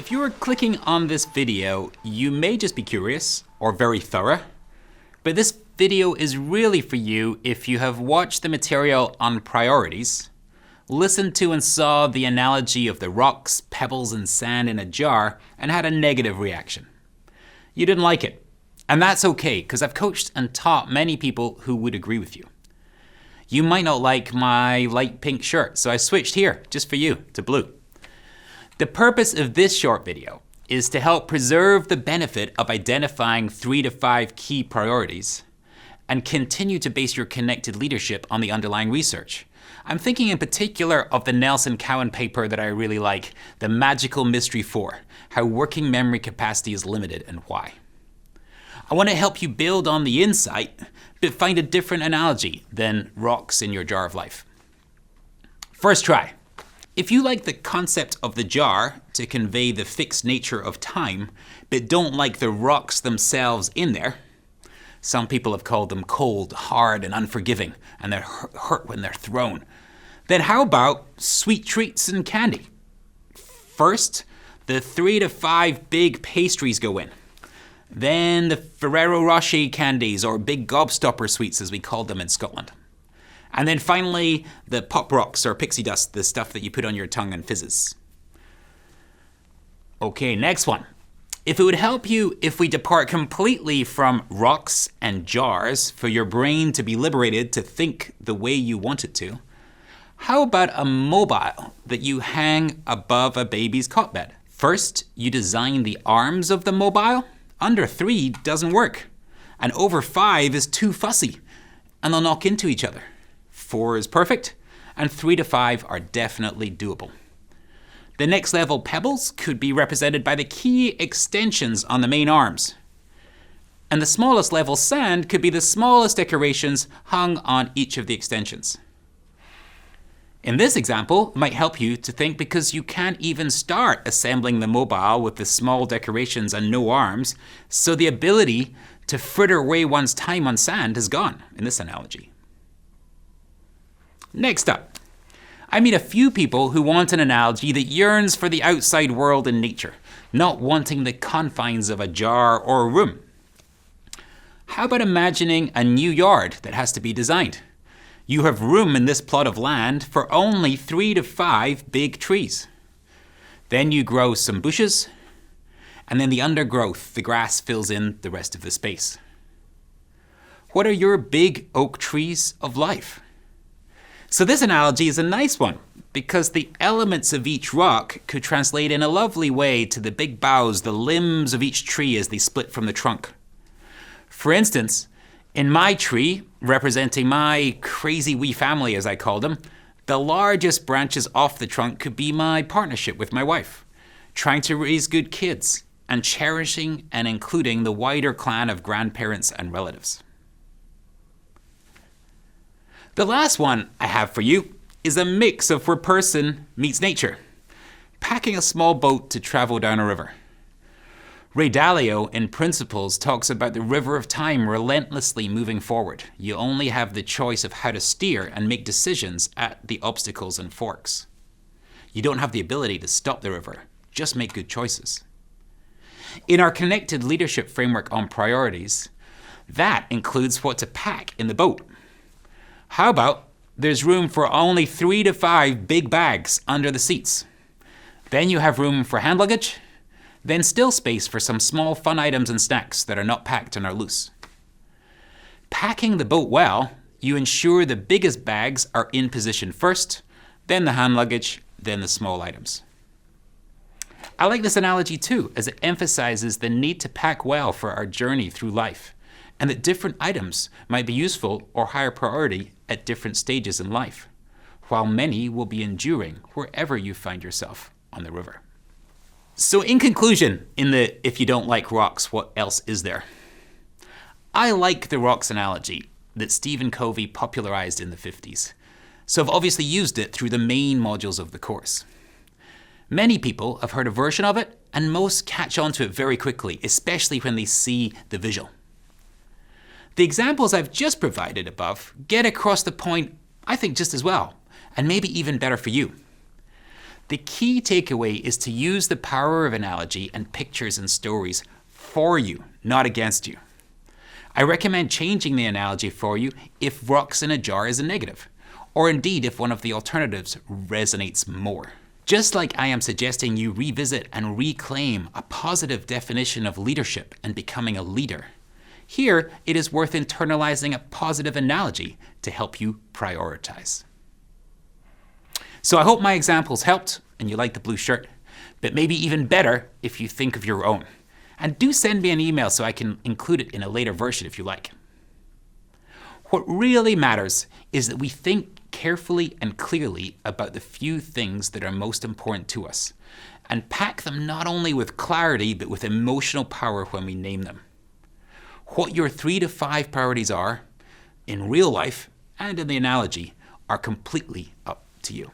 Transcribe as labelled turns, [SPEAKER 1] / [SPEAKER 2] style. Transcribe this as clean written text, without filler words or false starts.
[SPEAKER 1] If you're clicking on this video, you may just be curious or very thorough, but this video is really for you if you have watched the material on priorities, listened to and saw the analogy of the rocks, pebbles, and sand in a jar, and had a negative reaction. You didn't like it, and that's okay, because I've coached and taught many people who would agree with you. You might not like my light pink shirt, so I switched here, just for you, to blue. The purpose of this short video is to help preserve the benefit of identifying 3 to 5 key priorities and continue to base your connected leadership on the underlying research. I'm thinking in particular of the Nelson Cowan paper that I really like, The Magical Mystery 4, How Working Memory Capacity is Limited and Why. I want to help you build on the insight, but find a different analogy than rocks in your jar of life. First try. If you like the concept of the jar to convey the fixed nature of time, but don't like the rocks themselves in there, some people have called them cold, hard, and unforgiving, and they hurt when they're thrown, then how about sweet treats and candy? First, the 3 to 5 big pastries go in. Then the Ferrero Rocher candies, or big gobstopper sweets as we called them in Scotland. And then finally, the pop rocks or pixie dust, the stuff that you put on your tongue and fizzes. Okay, next one. If it would help you if we depart completely from rocks and jars for your brain to be liberated to think the way you want it to, how about a mobile that you hang above a baby's cot bed? First, you design the arms of the mobile. Under 3 doesn't work, and over 5 is too fussy, and they'll knock into each other. 4 is perfect, and 3 to 5 are definitely doable. The next level pebbles could be represented by the key extensions on the main arms. And the smallest level sand could be the smallest decorations hung on each of the extensions. In this example, it might help you to think because you can't even start assembling the mobile with the small decorations and no arms, so the ability to fritter away one's time on sand is gone in this analogy. Next up, I meet a few people who want an analogy that yearns for the outside world and nature, not wanting the confines of a jar or a room. How about imagining a new yard that has to be designed? You have room in this plot of land for only 3 to 5 big trees. Then you grow some bushes, and then the undergrowth, the grass, fills in the rest of the space. What are your big oak trees of life? So this analogy is a nice one because the elements of each rock could translate in a lovely way to the big boughs, the limbs of each tree as they split from the trunk. For instance, in my tree, representing my crazy wee family as I call them, the largest branches off the trunk could be my partnership with my wife, trying to raise good kids and cherishing and including the wider clan of grandparents and relatives. The last one I have for you is a mix of where person meets nature, packing a small boat to travel down a river. Dalio in Principles talks about the river of time relentlessly moving forward. You only have the choice of how to steer and make decisions at the obstacles and forks. You don't have the ability to stop the river, just make good choices. In our connected leadership framework on priorities, that includes what to pack in the boat. How about there's room for only 3 to 5 big bags under the seats? Then you have room for hand luggage, then still space for some small fun items and snacks that are not packed and are loose. Packing the boat well, you ensure the biggest bags are in position first, then the hand luggage, then the small items. I like this analogy too, as it emphasizes the need to pack well for our journey through life, and that different items might be useful or higher priority at different stages in life, while many will be enduring wherever you find yourself on the river. So in conclusion, in the if you don't like rocks, what else is there? I like the rocks analogy that Stephen Covey popularized in the 50s, so I've obviously used it through the main modules of the course. Many people have heard a version of it, and most catch on to it very quickly, especially when they see the visual. The examples I've just provided above get across the point, I think, just as well, and maybe even better for you. The key takeaway is to use the power of analogy and pictures and stories for you, not against you. I recommend changing the analogy for you if rocks in a jar is a negative, or indeed if one of the alternatives resonates more. Just like I am suggesting you revisit and reclaim a positive definition of leadership and becoming a leader, here it is worth internalizing a positive analogy to help you prioritize. So I hope my examples helped and you like the blue shirt, but maybe even better if you think of your own. And do send me an email so I can include it in a later version if you like. What really matters is that we think carefully and clearly about the few things that are most important to us, and pack them not only with clarity but with emotional power when we name them. What your 3 to 5 priorities are, in real life and in the analogy, are completely up to you.